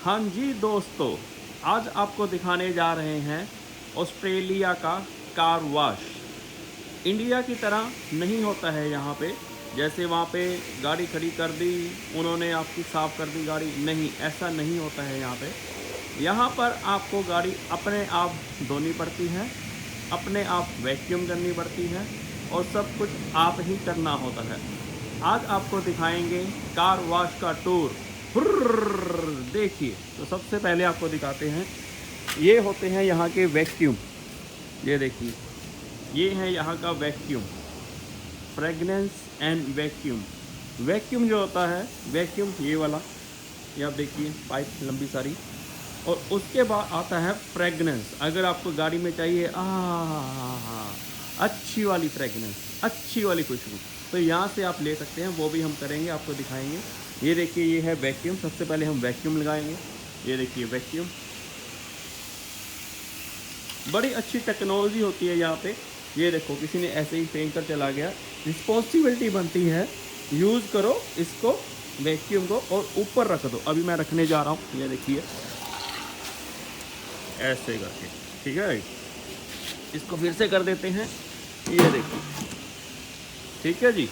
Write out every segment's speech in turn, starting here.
हाँ जी दोस्तों, आज आपको दिखाने जा रहे हैं ऑस्ट्रेलिया का कार वॉश। इंडिया की तरह नहीं होता है यहाँ पे, जैसे वहाँ पे गाड़ी खड़ी कर दी उन्होंने आपकी साफ़ कर दी गाड़ी, नहीं ऐसा नहीं होता है यहाँ पे। यहाँ पर आपको गाड़ी अपने आप धोनी पड़ती है, अपने आप वैक्यूम करनी पड़ती है और सब कुछ आप ही करना होता है। आज आपको दिखाएंगे कार वॉश का टूर। देखिए, तो सबसे पहले आपको दिखाते हैं, ये होते हैं यहाँ के वैक्यूम। ये देखिए, ये है यहाँ का vacuum, fragrance and vacuum. Vacuum जो होता है, वैक्यूम ये वाला, ये आप देखिए पाइप लंबी सारी। और उसके बाद आता है फ्रेगनेंस। अगर आपको गाड़ी में चाहिए अच्छी वाली फ्रेगनेंस, अच्छी वाली खुशबू, तो यहाँ से आप ले सकते हैं, वो भी हम करेंगे, आपको दिखाएंगे। ये देखिए, ये है वैक्यूम। सबसे पहले हम वैक्यूम लगाएंगे। ये देखिए वैक्यूम, बड़ी अच्छी टेक्नोलॉजी होती है यहाँ पे। ये देखो, किसी ने ऐसे ही फेंक कर चला गया, रिस्पॉन्सिबिलिटी बनती है, यूज़ करो इसको वैक्यूम को और ऊपर रख दो। अभी मैं रखने जा रहा हूँ, ये देखिए ऐसे करके, ठीक है। इसको फिर से कर देते हैं, ये देखिए, ठीक है जी।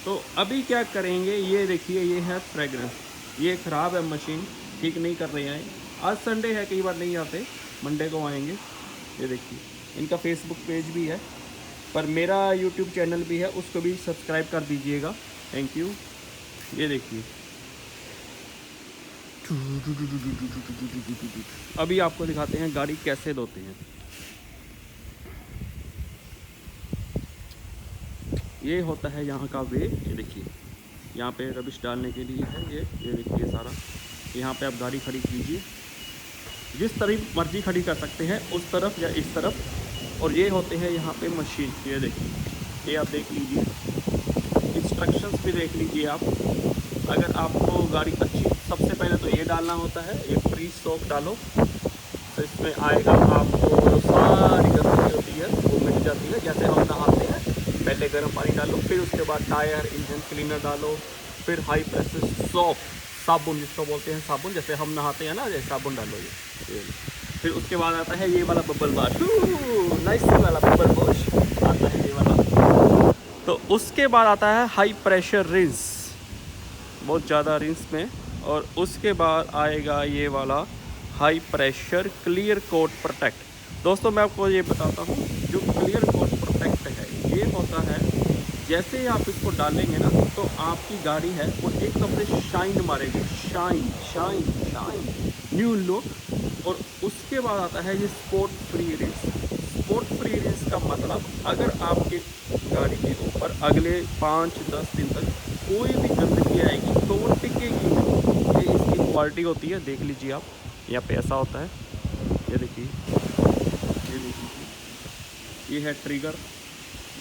तो अभी क्या करेंगे, ये देखिए, ये है फ्रेगरेंस। ये ख़राब है मशीन, ठीक नहीं कर रहे हैं। आज संडे है, कई बार नहीं आते, मंडे को आएंगे। ये देखिए, इनका फेसबुक पेज भी है, पर मेरा यूट्यूब चैनल भी है, उसको भी सब्सक्राइब कर दीजिएगा, थैंक यू। ये देखिए, अभी आपको दिखाते हैं गाड़ी कैसे धोते हैं। ये होता है यहाँ का वे। ये देखिए, यहाँ पे रबिश डालने के लिए है ये देखिए सारा। यहाँ पे आप गाड़ी खड़ी कीजिए, जिस तरह मर्जी खड़ी कर सकते हैं, उस तरफ या इस तरफ। और ये होते हैं यहाँ पे मशीन। ये देखिए, ये आप देख लीजिए, इंस्ट्रक्शंस भी देख लीजिए आप। अगर आपको गाड़ी अच्छी, सबसे पहले तो ये डालना होता है, ये फ्री सोप डालो, तो इसमें आएगा आपको सारी गंदगी होती है वो मिट जाती है। जैसे हम नहाते हैं, पहले गर्म पानी डालो, फिर उसके बाद टायर इंजन क्लीनर डालो, फिर हाई प्रेशर सोप, साबुन जिसको बोलते हैं साबुन, जैसे हम नहाते हैं ना, जैसे साबुन डालो ये। फिर उसके बाद आता है ये वाला बबल वॉश, नाइस वाला बबल वॉश आता है ये वाला। तो उसके बाद आता है हाई प्रेशर रिंस, बहुत ज़्यादा रिंस में। और उसके बाद आएगा ये वाला high pressure clear coat protect. दोस्तों मैं आपको ये बताता हूँ, जो क्लियर कोट प्रोटेक्ट है, ये होता है, जैसे ही आप इसको डालेंगे ना, तो आपकी गाड़ी है वो एकदम से शाइन मारेगी, shine shine shine, new look. और उसके बाद आता है ये sport free rinse. Sport free rinse का मतलब, अगर आपके गाड़ी के ऊपर अगले 5-10 दिन तक कोई भी गंदगी आएगी तो वो टिकेगी नहीं। ये इसकी क्वालिटी होती है, देख लीजिए आप, यहाँ पे ऐसा होता है। ये देखिए, ये देखिए, ये है ट्रिगर,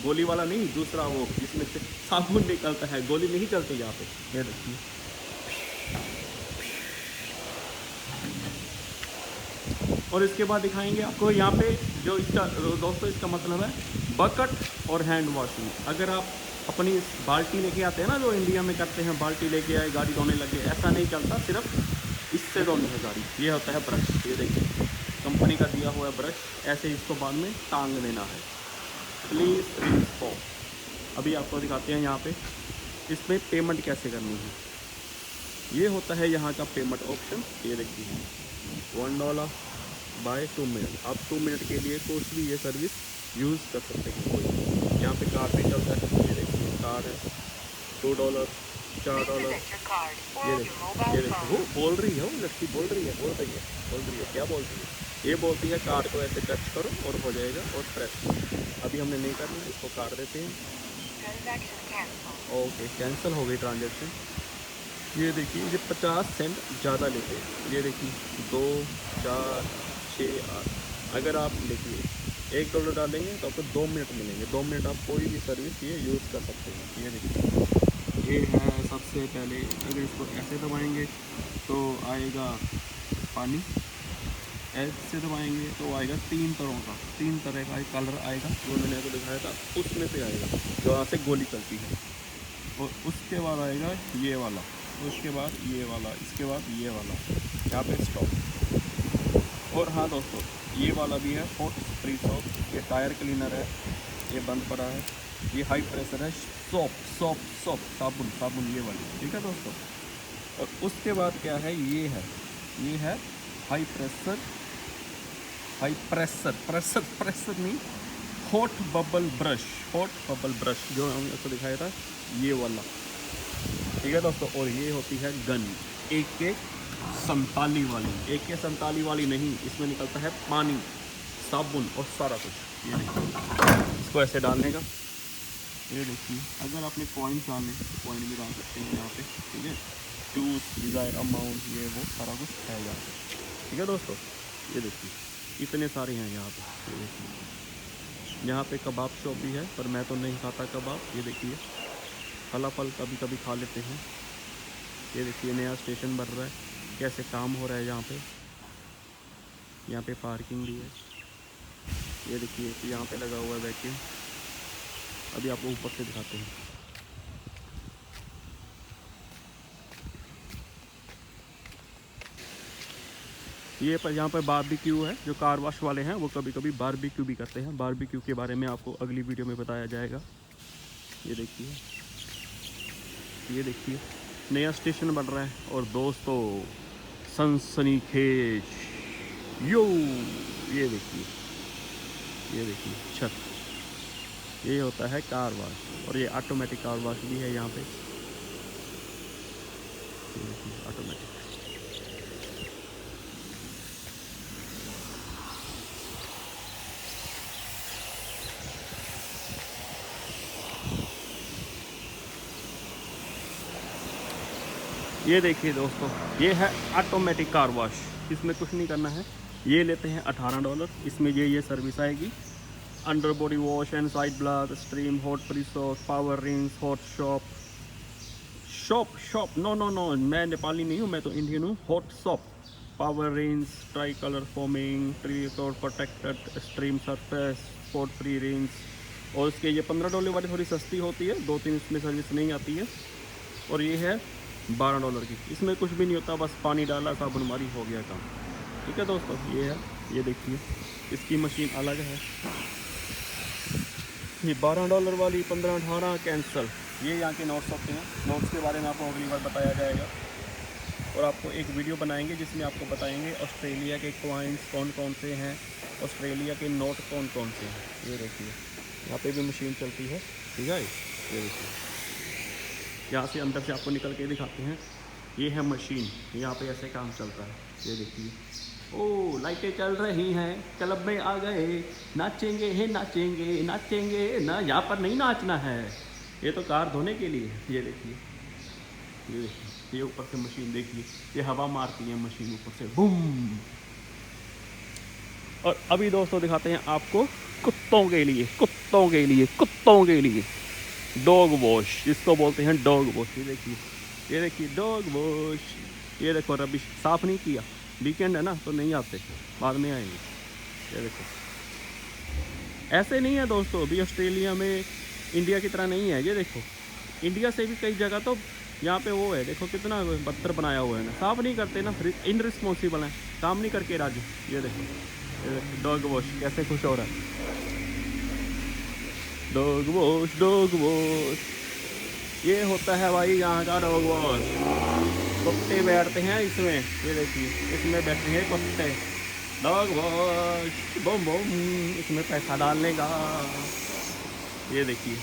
गोली वाला नहीं, दूसरा वो जिसमें से साबुन निकलता है, गोली नहीं चलती यहाँ पे। ये देखिए, और इसके बाद दिखाएंगे आपको यहाँ पे जो इसका, दोस्तों इसका मतलब है बकेट और हैंड वॉशिंग। अगर आप अपनी बाल्टी लेके आते हैं ना, जो इंडिया में करते हैं, बाल्टी लेके आए गाड़ी धोने लगे, ऐसा नहीं चलता, सिर्फ इससे धोनी है गाड़ी। ये होता है ब्रश, ये देखिए कंपनी का दिया हुआ है ब्रश, ऐसे इसको बाद में टांग देना है। Please rinse form. अभी आपको दिखाते हैं यहाँ पे इसमें पेमेंट कैसे करनी है। ये होता है यहाँ का पेमेंट ऑप्शन। ये देखिए, $1 बाय 2 मिनट। आप 2 मिनट के लिए कुछ भी ये सर्विस यूज़ कर सकते हैं कोई। यहाँ पे कार्ड भी चलता है, ये देखिए कार्ड है, $2, $4। ये देखिए वो बोल रही है, वो लड़की बोल रही है क्या बोल रही है? ये बोलती है कार्ड को ऐसे टच करो और हो जाएगा, और प्रेस। अभी हमने नहीं करना, इसको काट देते हैं। ओके, कैंसिल हो गई ट्रांजेक्शन। ये देखिए, ये 50 सेंट ज़्यादा लेते हैं। ये देखिए 2, 4, 6, 8। अगर आप देखिए $1 डालेंगे तो आपको 2 मिनट मिलेंगे। 2 मिनट आप कोई भी सर्विस ये यूज़ कर सकते हैं। ये देखिए, ये है सबसे पहले, अगर इसको ऐसे दबाएंगे तो आएगा पानी, ऐसे दबाएंगे तो आएगा 3 तरह का एक कलर आएगा, जो मैंने आपको दिखाया था उसमें से आएगा, जो यहाँ से गोली चलती है। और उसके बाद आएगा ये वाला, उसके बाद ये वाला, इसके बाद ये वाला। यहाँ पे स्टॉप। और हाँ दोस्तों, ये वाला भी है हॉट फ्री सोप, ये टायर क्लीनर है, ये बंद पड़ा है। ये हाई प्रेशर है सोप साबुन ये वाली, ठीक है दोस्तों। और उसके बाद क्या है, ये है हाई प्रेशर नहीं, हॉट बबल ब्रश जो हमने आपको दिखाया था, ये वाला, ठीक है दोस्तों। और ये होती है गन AK-47 वाली, AK-47 वाली नहीं, इसमें निकलता है पानी, साबुन और सारा कुछ। ये देखिए, इसको ऐसे डालने का, ये देखिए, अगर आपने पॉइंट डालने तो पॉइंट भी डाल सकते हैं यहाँ पे, ठीक है। चूज डिज़ायर अमाउंट, ये वो सारा कुछ है यहाँ पे, ठीक है दोस्तों। ये देखिए इतने सारे हैं यहाँ पे। ये देखिए यहाँ पे कबाब शॉप भी है, पर मैं तो नहीं खाता कबाब। ये देखिए फलाफल कभी कभी खा लेते हैं। ये देखिए नया स्टेशन बन रहा है, कैसे काम हो रहा है यहाँ पे पार्किंग भी है। ये देखिए यहाँ पे लगा हुआ है वैक्यूम। अभी आपको ऊपर से दिखाते हैं। ये पर यहाँ पर बारबेक्यू है, जो कार वॉश वाले हैं वो कभी कभी बारबेक्यू भी करते हैं। बारबेक्यू के बारे में आपको अगली वीडियो में बताया जाएगा। ये देखिए नया स्टेशन बन रहा है। और दोस्तों सनसनीखेज यो, ये देखिए छत, ये होता है कार वॉश। और ये ऑटोमेटिक कार वॉश भी है यहाँ पे, ये देखिए ऑटोमेटिक। ये देखिए दोस्तों, ये है ऑटोमेटिक कार वॉश। इसमें कुछ नहीं करना है, ये लेते हैं $18। इसमें ये सर्विस आएगी, under body wash and side blast, stream, hot free soap, power rinse, hot shop no, मैं नेपाली नहीं हूँ, मैं तो इंडियन हूँ। Hot soap, power rinse, tri colour foaming, tri coat protected, stream surface, spot free rinse. और इसके ये $15 वाली थोड़ी सस्ती होती है, 2-3 इसमें सर्विस नहीं आती है। और ये है $12 की, इसमें कुछ भी नहीं होता, बस पानी डाला, साबुन मारी, हो गया काम, ठीक है दोस्तों। ये है, ये देखिए इसकी मशीन अलग है। ये $12 वाली 15-18 कैंसल। ये यहाँ के नोट्स होते हैं, नोट्स के बारे में आपको अगली बार बताया जाएगा। और आपको एक वीडियो बनाएंगे जिसमें आपको बताएंगे ऑस्ट्रेलिया के कॉइन्स कौन कौन से हैं, ऑस्ट्रेलिया के नोट कौन कौन से हैं। ये देखिए यहाँ पे भी मशीन चलती है, ठीक है। ये देखिए यहाँ से अंदर से आपको निकल के दिखाते हैं। ये है मशीन, यहाँ पे ऐसे काम चलता है। ये देखिए, ओ लाइटें चल रही हैं, क्लब में आ गए, नाचेंगे ना, यहाँ पर नहीं नाचना है, ये तो कार धोने के लिए। ये देखिए, ये ऊपर से मशीन देखिए, ये हवा मारती है मशीन ऊपर से, बूम। और अभी दोस्तों दिखाते हैं आपको कुत्तों के लिए डॉग वॉश, जिसको बोलते हैं डॉग वॉश। ये देखिए डॉग वॉश। ये देखो रबिश साफ़ नहीं किया, वीकेंड है ना तो नहीं आते, बाद में आएंगे। ये देखो ऐसे नहीं है दोस्तों, अभी ऑस्ट्रेलिया में इंडिया की तरह नहीं है। ये देखो इंडिया से भी कई जगह तो यहाँ पे वो है, देखो कितना बदतर बनाया हुआ है ना, साफ़ नहीं करते ना, इनरिस्पॉन्सिबल है, काम नहीं करके राजू। ये देखो डॉग वॉश कैसे खुश हो रहा है, डॉग वॉश। ये होता है भाई यहाँ का डॉग वॉश। कुत्ते बैठते हैं इसमें, ये देखिए इसमें बैठे हैं कुत्ते, डॉग वॉश बम बम, इसमें पैसा डालने का। ये देखिए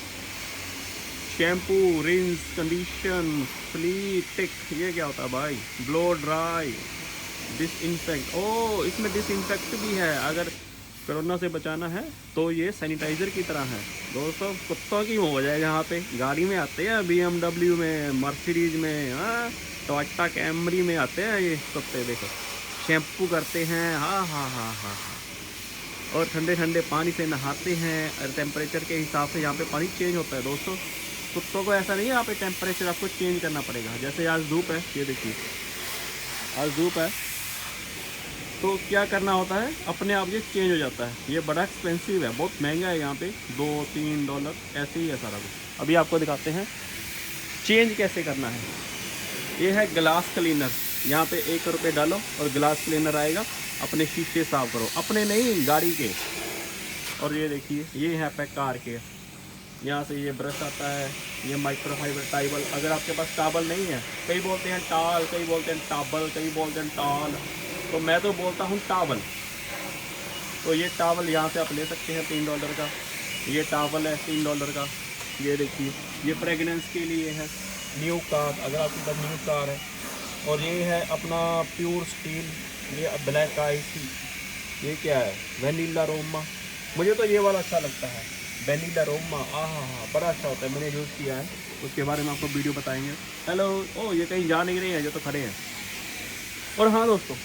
शैम्पू, रिंस, कंडीशन, फ्ली टिक, ये क्या होता है भाई, ब्लो ड्राई, डिसइंफेक्ट। ओ इसमें डिसइंफेक्ट भी है, अगर कोरोना से बचाना है तो ये सैनिटाइज़र की तरह है दोस्तों। कुत्तों की मौज है यहाँ पे, गाड़ी में आते हैं, BMW में, मर्सिडीज में, टोयोटा कैमरी में आते हैं ये कुत्ते। देखो शैम्पू करते हैं, हाँ। और ठंडे ठंडे पानी से नहाते हैं, और टेम्परेचर के हिसाब से यहाँ पे पानी चेंज होता है दोस्तों। कुत्तों को ऐसा नहीं है यहाँ पे टेम्परेचर आपको चेंज करना पड़ेगा। जैसे आज धूप है, ये देखिए आज धूप है, तो क्या करना होता है, अपने आप ये चेंज हो जाता है। ये बड़ा एक्सपेंसिव है, बहुत महंगा है यहाँ पे, $2-3 ऐसे ही है सारा कुछ। अभी आपको दिखाते हैं चेंज कैसे करना है। ये है ग्लास क्लीनर, यहाँ पे 1 रुपये डालो और ग्लास क्लीनर आएगा, अपने शीशे साफ करो, अपने नहीं गाड़ी के। और ये देखिए ये है पे कार के, यहाँ से ये ब्रश आता है, ये माइक्रोफाइबर टाइबल। अगर आपके पास टावल नहीं है, कई बोलते हैं टाल, कई बोलते हैं टाबल, कई बोलते हैं टाल, तो मैं तो बोलता हूँ टावल। तो ये टावल यहाँ से आप ले सकते हैं $3 का। ये टावल है $3 का। ये देखिए ये फ्रेगनेंस के लिए है, न्यू कार, अगर आपके पास न्यू कार है। और ये है अपना प्योर स्टील, ये ब्लैक आइस, ये क्या है वैनिला रोमा। मुझे तो ये वाला अच्छा लगता है वैनिला रोमा, हाँ बड़ा अच्छा होता है, मैंने यूज़ किया है, उसके बारे में आपको वीडियो बताएंगे। हेलो, ओ ये कहीं जा नहीं रहे हैं, जो तो खड़े हैं। और हाँ दोस्तों,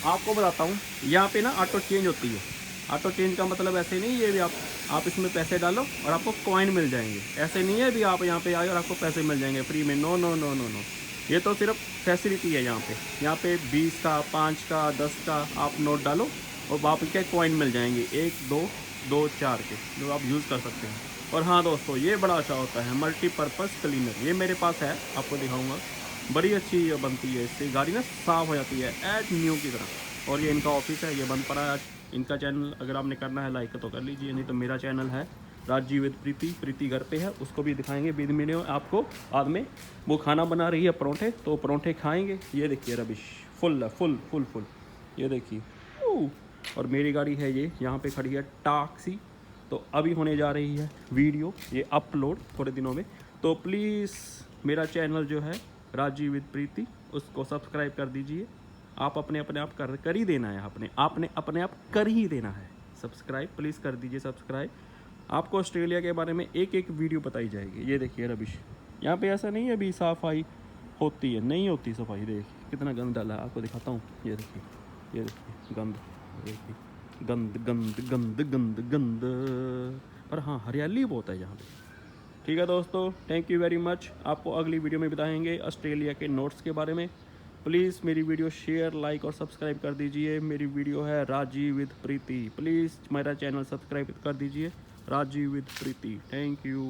आपको बताता हूँ, यहाँ पे ना ऑटो चेंज होती है। ऑटो चेंज का मतलब ऐसे नहीं है भी आप इसमें पैसे डालो और आपको कॉइन मिल जाएंगे, ऐसे नहीं है भी आप यहाँ पे आए और आपको पैसे मिल जाएंगे फ्री में। No no no no no, ये तो सिर्फ फैसिलिटी है। यहाँ पे 20 का, 5 का, 10 का आप नोट डालो और वापस के कॉइन मिल जाएंगे, 1 2 2 4 के, जो आप यूज़ कर सकते हैं। और हाँ दोस्तों, ये बड़ा अच्छा होता है मल्टीपर्पज़ क्लीनर, ये मेरे पास है, आपको दिखाऊंगा। बड़ी अच्छी बनती है, इससे गाड़ी ना साफ़ हो जाती है एज न्यू की तरह। और ये इनका ऑफिस है, ये बंद पड़ा है आज। इनका चैनल अगर आपने करना है लाइक तो कर लीजिए, नहीं तो मेरा चैनल है राजीव विद प्रीति घर पे है, उसको भी दिखाएंगे विद वीडियो आपको। बाद में वो खाना बना रही है परोंठे, तो परोंठे खाएंगे। ये देखिए rubbish full full full full, ये देखिए। और मेरी गाड़ी है ये, यहाँ पे खड़ी है टैक्सी। तो अभी होने जा रही है वीडियो ये अपलोड थोड़े दिनों में। तो प्लीज़ मेरा चैनल जो है राजीव विद प्रीति, उसको सब्सक्राइब कर दीजिए। आप अपने आप कर ही देना है, आपने अपने आप कर ही देना है सब्सक्राइब। प्लीज़ कर दीजिए सब्सक्राइब। आपको ऑस्ट्रेलिया के बारे में एक वीडियो बताई जाएगी। ये देखिए रबिश, यहाँ पे ऐसा नहीं है अभी सफाई होती है, नहीं होती सफाई। देखिए कितना गंद डाला है, आपको दिखाता हूँ। ये देखिए गंद, देखिए गंद गंद गंद गंद गंद। पर हाँ हरियाली बहुत है यहाँ पे। ठीक है दोस्तों, थैंक यू वेरी मच। आपको अगली वीडियो में बताएंगे ऑस्ट्रेलिया के नोट्स के बारे में। प्लीज़ मेरी वीडियो शेयर, लाइक और सब्सक्राइब कर दीजिए। मेरी वीडियो है राजीव विद प्रीति, प्लीज़ मेरा चैनल सब्सक्राइब कर दीजिए Rajeev with Preeti. Thank you.